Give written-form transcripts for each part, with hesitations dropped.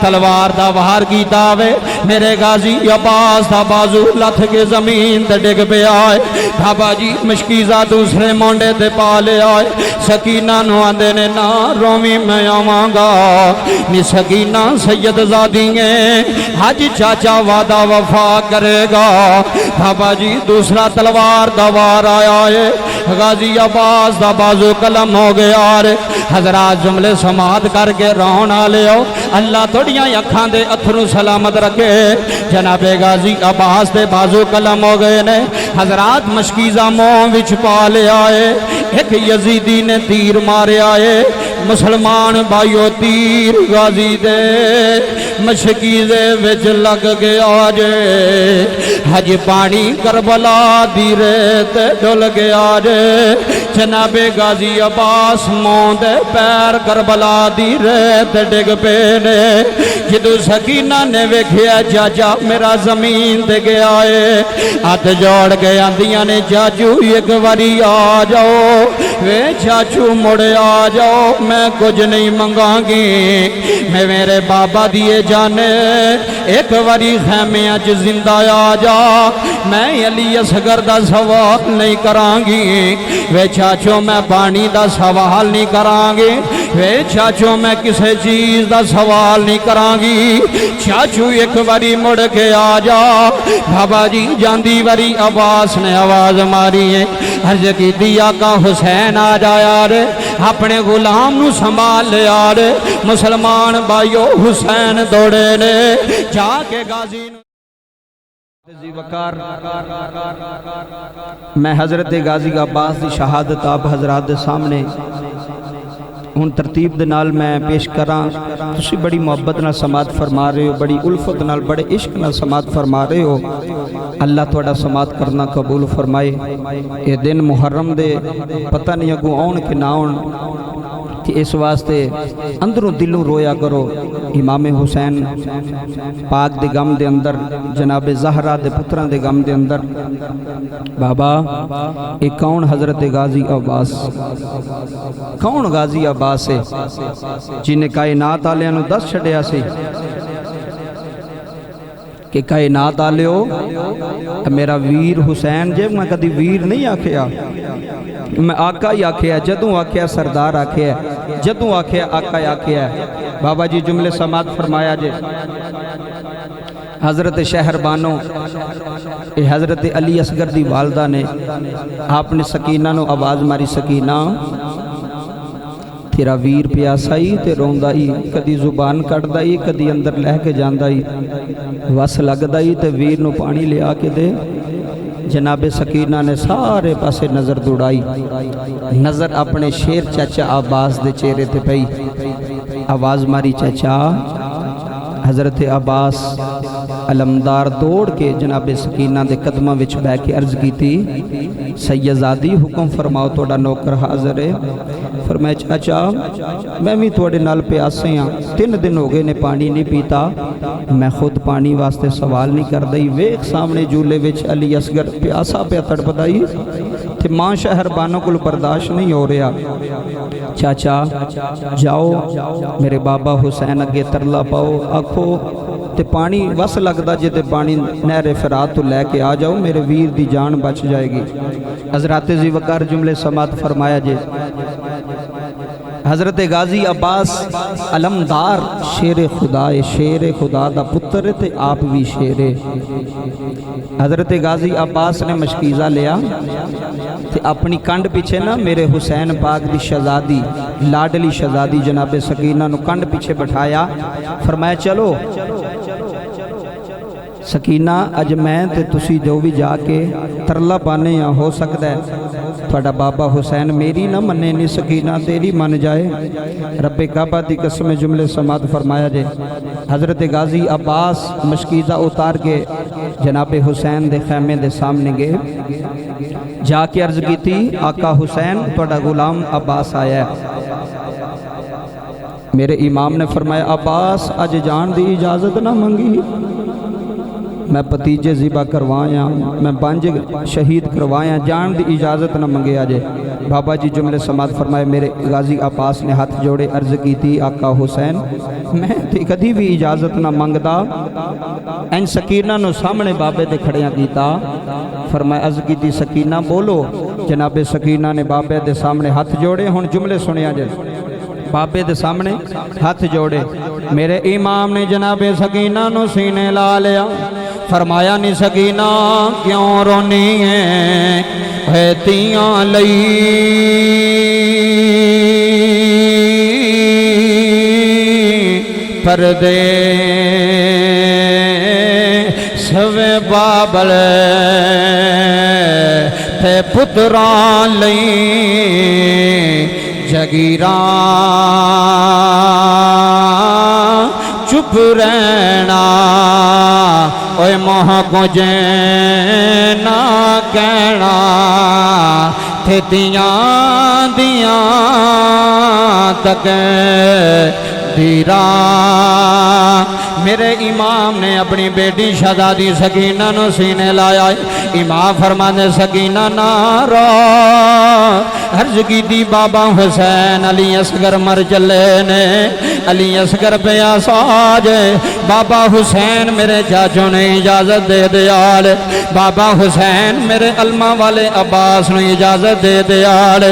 تلوار دا وار کیتا وے میرے غازی عباس دا بازو لتھ کے زمین تے ڈگ پہ آئے بابا جی مشکیزہ دوسرے مونڈے تے پالے آئے سکینہ نو آندے نے نا رومی میں آواں گا نی سکینہ سید زادییں حج چاچا وعدہ وفا کرے گا بابا جی دوسرا تلوار دا وار آیا ہے غازی عباس دا بازو قلم ہو گیا رے حضرات جملے سماعت کر کے رونا لے ہو اللہ توڑیاں اکھاں دے اتھروں سلامت رکھے جناب غازی عباس دے بازو قلم ہو گئے نے حضرات مشکیزہ مون وچ پا لے آئے ایک یزیدی نے تیر مارے آئے مسلمان بھائیو تیر غازی دے مشکیزے وچ لگ گیا جے حج پانی کربلا دی ریت ڈل گیا جے جناب غازی عباس مون دے پیر کربلا دی ریت ڈگ پے نے جدو سکینہ نے ویکھیا چاچا میرا زمین دے گیا ہے ہاتھ جوڑ کے آندیاں نے چاچو ایک واری آ جاؤ وے چاچو مڑے آ جاؤ میں کچھ نہیں منگاں گی میں میرے بابا دیے جانے ایک واری خیمے اچ زندہ آ جا میں علی اصغر دا سوال نہیں کراں گی وے چاچو میں پانی دا سوال نہیں کراں گی وے چاچو میں کسے چیز دا سوال نہیں کراں گی چاچو ایک واری مڑ کے آ جا بابا جی جاندی واری عباس نے آواز ماری ہے عرض کی دیا کا حسین آ جایا رے اپنے غلام نو سنبھال لے آ رے مسلمان بھائیو حسین دوڑے نے جا کے غازی وقار میں حضرت غازی عباس دی شہادت آپ حضرات دے سامنے ہن ترتیب دے نال میں پیش کراں تسی بڑی محبت نال سماعت فرما رہے ہو بڑی الفت نال بڑے عشق نال سماعت فرما رہے ہو اللہ تھوڑا سماعت کرنا قبول فرمائے اے دن محرم دے پتہ نہیں اگوں آن کہ نہ آن کہ اس واسطے اندروں دلوں رویا کرو امام حسین پاک دے غم دے اندر جناب زہرا دے پتران دے غم دے اندر بابا ایک کون حضرت غازی عباس کون غازی عباس ہے جنہیں کائنات آلیاں نو دس چھڑیا سے کہ کائنات آلے ہو میرا ویر حسین جے میں کدی ویر نہیں آکھیا میں آقا ہی آکھیا جدوں آکھیا سردار آکھیا جدوں آکھیا آقا ہی آکھیا بابا جی جملے سماعت فرمایا جے حضرت شہر بانو حضرت علی اصغر دی والدہ نے آپ نے سکینہ نو آواز ماری سکینہ تیرا ویر پیاسائی تے روندائی کدی زبان کٹدائی کدی اندر لہ کے جاندائی وس لگدائی تے ویر نو پانی لے آکے دے جناب سکینہ نے سارے پاسے نظر دوڑائی نظر اپنے شیر چاچا عباس دے چہرے تے پئی آواز ماری چاچا حضرت عباس علمدار دوڑ کے جناب سکینہ دے قدمہ وچ بے کے عرض کی تھی سیدزادی حکم فرماؤ توڑا نوکر حاضر ہے فرمائے چاچا میں بھی توڑے نال پیاسے ہیں 3 دن ہو گئے نے پانی نہیں پیتا میں خود پانی واسطے سوال نہیں کر دائی ویک سامنے جولے وچ علی اصغر پیاسا پہ تڑپ دائی تھے ماں شہر بانوں کو برداشت نہیں ہو رہا چاچا جاؤ میرے بابا حسین اگے ترلا پاؤ آکھو تے پانی وس لگدا جے تے پانی نہر فرات تو لے کے آ جاؤ میرے ویر دی جان بچ جائے گی حضرات ذی وقار جملے سماعت فرمایا جے حضرت غازی عباس علمدار شیر خدا دا پتر تے آپ بھی شیر حضرت غازی عباس نے مشکیزہ لیا تے اپنی کنڈ پیچھے نا میرے حسین پاک دی شہزادی لاڈلی شہزادی جناب سکینہ نو کنڈ پیچھے بٹھایا فرمایا چلو سکینہ اج میں تے تسی جو بھی جا کے ترلا پانے یا ہو سکتا ہے تھوڑا بابا حسین میری نہ منے نہیں سکینہ تیری من جائے رب کعبہ دی قسم جملے سماعت فرمایا جے حضرت غازی عباس مشکیزہ اتار کے جناب حسین دے خیمے دے سامنے گئے جا کے عرض کی تھی آقا حسین تھوڑا غلام عباس آیا ہے میرے امام نے فرمایا عباس اج جان دی اجازت نہ منگی میں پتیجے ذبح کروایا میں 5 شہید کروایا جان دی اجازت نہ منگے آجے بابا جی جملے سماعت فرمائے میرے غازی عباس نے ہاتھ جوڑے عرض کی تھی آقا حسین میں تے کدی بھی اجازت نہ منگدا این سکینہ نو سامنے بابے دے کھڑیاں کیتا فرمایا عرض کی تھی سکینہ بولو جناب سکینہ نے بابے دے سامنے ہاتھ جوڑے ہن جملے سنیا جے بابے دے سامنے ہاتھ جوڑے میرے امام نے جناب سکینہ نو سینے لا لیا فرمایا نی سکینہ کیوں رونی ہے تیاں لئی پردے سوے بابل تے پتران لئی جگیراں چپ رہنا اوے موہ کو جینا کہنا تھے دیاں تک دیرا میرے امام نے اپنی بیٹی شہزادی سکینہ نو سینے لایا امام فرمانے سکینہ نارا عرض کی دی بابا حسین علی اصغر مر چلے نے علی اصغر پہ آساج بابا حسین میرے چاچوں نے اجازت دے دیال بابا حسین میرے علمہ والے عباس نے اجازت دے دیال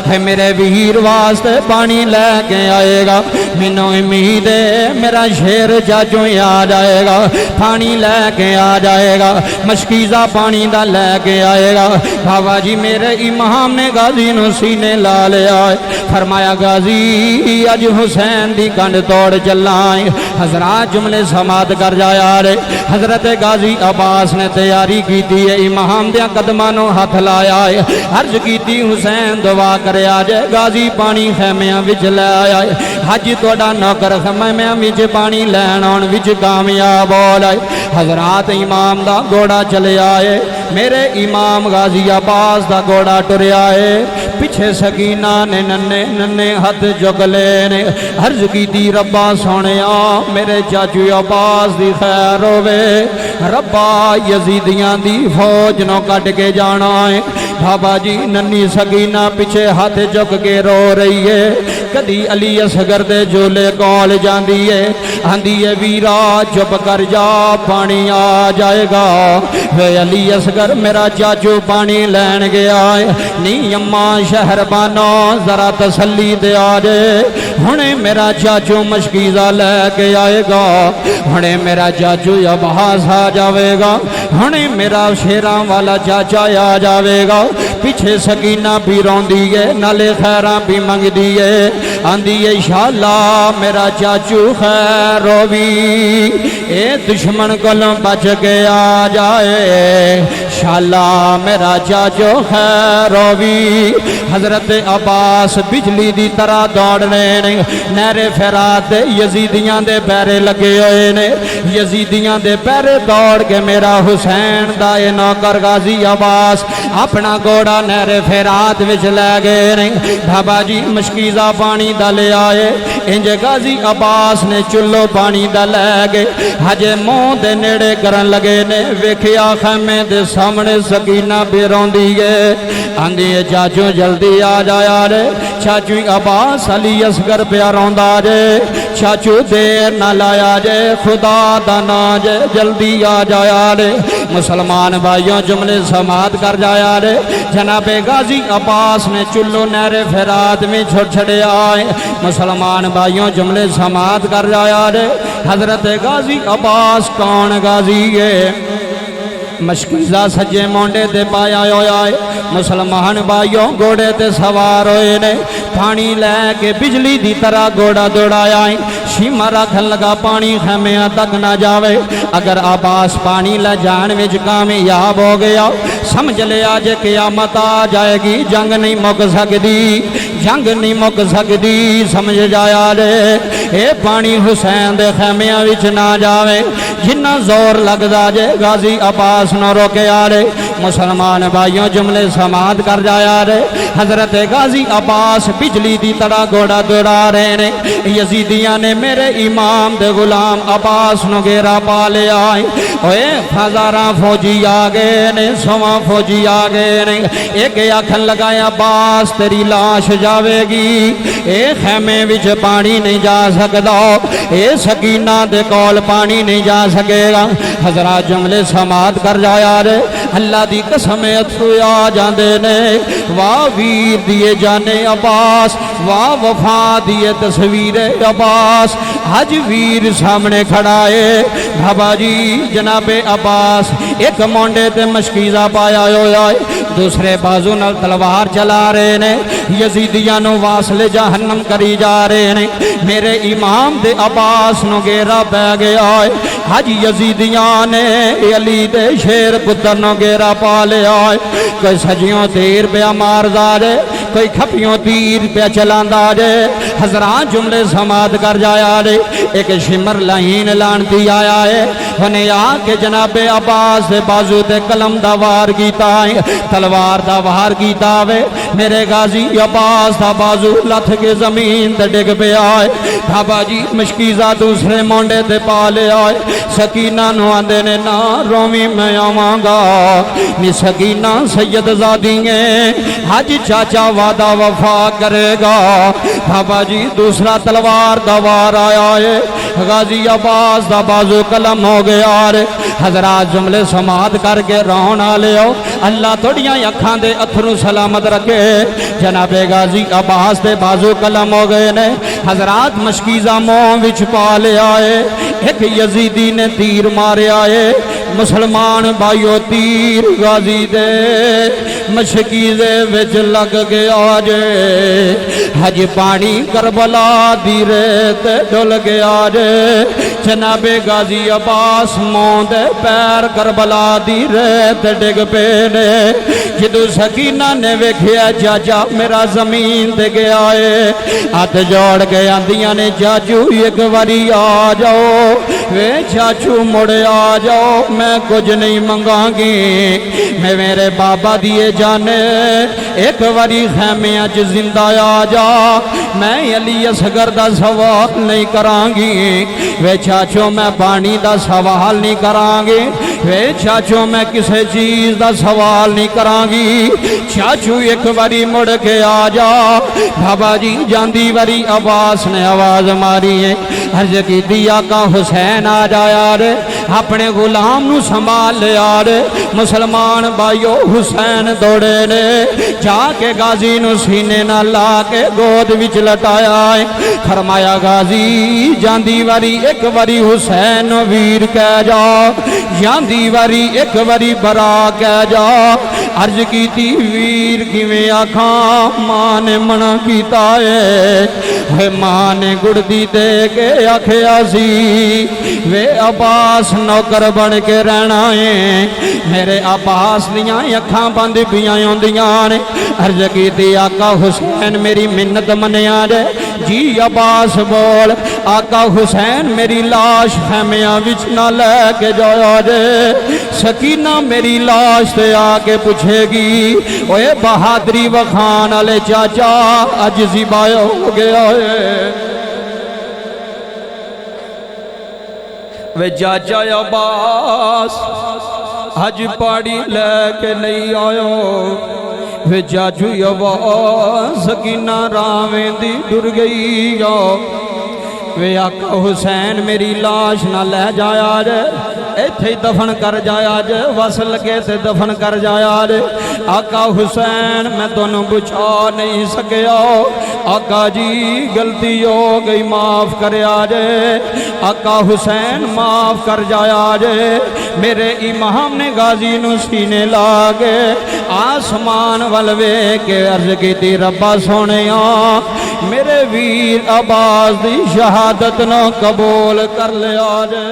ہے میرے ویر واسطے پانی لے کے آئے گا منو امید ہے میرا شیر چاچوں آ جائے گا پانی لے کے آ جائے گا مشکیزہ پانی دا لے کے آئے گا بابا جی میرے امام نے غازی نو سینے لا لیا فرمایا غازی اج حسین دی کنڈ توڑ چلائیں حضرات جملے سماعت کر جایا رے حضرت غازی عباس نے تیاری کی تھی امام دیا قدمانوں ہاتھ لایا ہے عرض کی تھی حسین دعا کرے آجے غازی پانی خیمیاں وچ لے آیا ہے حج توڑا نوکر خیمیاں وچ پانی لین آن وچ کامیاب ہو لائے حضرات امام دا گوڑا چلے آئے میرے امام غازی عباس دا گوڑا ٹرے آئے پیچھے سکینہ نے ننے ننے ہاتھ جگ لینے عرض کی دی ربا سونیا میرے چاچو عباس دی خیر ہوئے ربا یزیدیاں دی فوج نو کٹ کے جانا ہے بابا جی ننی سکینہ پیچھے ہاتھ جگ کے رو رہی ہے کدی علی اصغر دے جولے کول جاندی ہے آندی ہے ویرا چپ کر جا پانی آ جائے گا وے علی اصغر میرا چاچو پانی لین گیا ہے نی اماں شہر بانو ذرا تسلی دے آجے ہنے میرا چاچو مشکیزہ لے کے آئے گا ہنے میرا چاچو عباس آ جاوے گا ہنے میرا شیران والا چاچا آ جاوے گا پیچھے سکینہ بھی رون دیئے نالے خیران بھی منگ دیئے آندی ہے انشاءاللہ میرا چاچو خیر ہوئی اے دشمن کلوں بچ کے آ جائے انشاءاللہ میرا چاچو خیر ہوئی حضرت عباس بجلی دی طرح دوڑنے نے نہر فرات دے یزیدیاں دے پیرے لگے ہوئے نے یزیدیاں دے پیرے دوڑ کے میرا حسین دائے نوکر غازی عباس اپنا گوڑا نہر فرات وچ لے گئے نے بابا جی مشکیزہ پانی دا لے آئے انجے غازی عباس نے چلو پانی دا لے گئے حجے مون دے نیڑے کرن لگے نے ویکھیا خیمے دے سامنے سکینہ بھی رون دیئے آندی ہے چاچو جلدی آ جایا رے چاچو عباس علی اصغر پہ روندا جے چاچو دیر نہ لایا جے خدا دانا جے جلدی آ جایا رے مسلمان بھائیوں جملے سماعت کر جایا رے جناب غازی عباس نے چلو نہر فرات میں چھوڑ چھڑے آئے مسلمان بھائیوں جملے سماعت کر جایا رے حضرت غازی عباس کون غازی ہے مشکیزہ سجے مونڈے تے پایا ہویا ہے مسلمان بھائیوں گوڑے تے سوار ہوئے نے پانی لے کے بجلی دی طرح گوڑا دوڑایا ہے شیمہ رکھن لگا پانی خیمیاں تک نہ جاوے اگر عباس پانی لے جان وچ کامیاب ہو گیا سمجھ لے آج قیامت آ جائے گی جنگ نہیں مک سکتی جنگ نہیں مک سکتی سمجھ جایا رے اے پانی حسین دے خیمیاں وچ نہ جاوے جنہ زور لگ دا جے غازی عباس نہ روکے آرے مسلمان بھائیوں جملے سماعت کر جایا رے حضرت غازی عباس بجلی دی طرح گھوڑا دوڑا رہے نے یزیدیاں نے میرے امام دے غلام عباس نو گھیرا پا لے آئے اوے ہزاراں فوجی آگے نے سواں فوجی آگے نے ایک آکھن لگایا عباس تیری لاش جاوے گی اے خیمے وچ پانی نہیں جا سکدا اے سکینہ دے کول پانی نہیں جا سکے گا حضرات جملے سماعت کر جایا رے اللہ دی قسم اتھرو آ جاندے نے واہ ویر دیے جانے عباس واہ وفا دیے تصویر عباس حج ویر سامنے کھڑا ہے بھابا جی جناب عباس ایک مونڈے تے مشکیزہ پایا ہویا ہے دوسرے بازو نال تلوار چلا رہے نے یزیدیاں نو واصل جہنم کری جا رہے نے میرے امام دے عباس نو گھیرا پہ گیا ہے حج یزیدیاں نے علی دے شیر پتر نو گھیرا پا لیا ہے کوئی سجیوں تیر پہ مار دارے کوئی کھپیوں تیر پہ چلان دارے حضرات جملے سماعت کر جایا رے ایک شمر لہین لانتی آیا ہے انہیں آکے جناب عباس دے بازو تے قلم دا وار کیتا ہے تلوار دا وار کیتا ہے میرے غازی عباس دا بازو لتھ کے زمین تے ڈگ پہ آئے بھابا جی مشکیزہ دوسرے مونڈے تے پا لے آئے سکینہ نو آندے نے نا رومی میں آمانگا نی سکینہ سید زادییں حج چاچا وعدہ وفا کرے گا بھابا جی دوسرا تلوار دا وار آیا ہے غازی عباس دا بازو قلم ہو گیا رے حضرات جملے سماعت کر کے رونا لے ہو اللہ توڑیاں اکھاں دے اتھرو سلامت رکھے جناب غازی عباس دے بازو قلم ہو گئے نے حضرات مشکیزہ مون وچ پا لے آئے ایک یزیدی نے تیر مارے آئے مسلمان بھائیو تیر غازی دے مشکیزے وچ لگ گیا جے حج پانی کربلا دی ریت ڈل گیا جے جناب غازی عباس مون دے پیر کربلا دی ریت ڈگ پے نے جدو سکینہ نے ویکھیا چاچا میرا زمین دے گیا ہے ہاتھ جوڑ کے آندیاں نے چاچو ایک واری آ جاؤ وے چاچو مڑے آ جاؤ میں کچھ نہیں منگاں گی میں میرے بابا دیے جانے ایک واری خیمے اج زندہ آ جا میں علی اصغر دا سوال نہیں کراں گی وے چاچو میں پانی دا سوال نہیں کراں گی وے چاچو میں کسے چیز دا سوال نہیں کراں گی چاچو ایک واری مڑ کے آ جا بابا جی جاندی واری عباس نے آواز ماری ہے عرض کی دیا کا حسین آ جایا رے اپنے غلام نو سنبھال لیا رے مسلمان بھائیو حسین دوڑے نے جا کے غازی نو سینے نہ لا کے گود وچ لٹایا ہے فرمایا غازی جاندی واری ایک واری حسین ویر کہہ جا جاندی واری ایک واری برا کہہ جا عرض کی تی ویر کیویں آکھاں ماں نے منع کیتا ہے ماں نے گڑدی دے کے آکھیا سی وے عباس نوکر بن کے رہنا ہے میرے عباس دیاں اکھاں بند پیاں ہوندیاں نے عرض کیتی آقا حسین میری منت منیا جے جی عباس بول آقا حسین میری لاش خیمیاں وچ نہ لے کے جایا جے سکینہ میری لاش تے آ کے پوچھے گی اوے بہادری وکھان والے چاچا اج ذبح ہو گیا ہے وے چاچا عباس حج پاڑی لے کے نہیں آئو وے چاچو عباس سکینہ راویں دی ڈر گئی وے آقا حسین میری لاش نہ لے جایا جے ایتھے دفن کر جایا جے وصل کے سے دفن کر جایا جے آقا حسین میں تنوں بچا نہیں سکیا آقا جی غلطی ہو گئی معاف کریا جے آقا حسین معاف کر جایا جے میرے امام نے غازی نو سینے لاگے آسمان والوے کے عرض کی تی ربا سونیاں میرے ویر عباس دی شہادت نو قبول کر لیا جے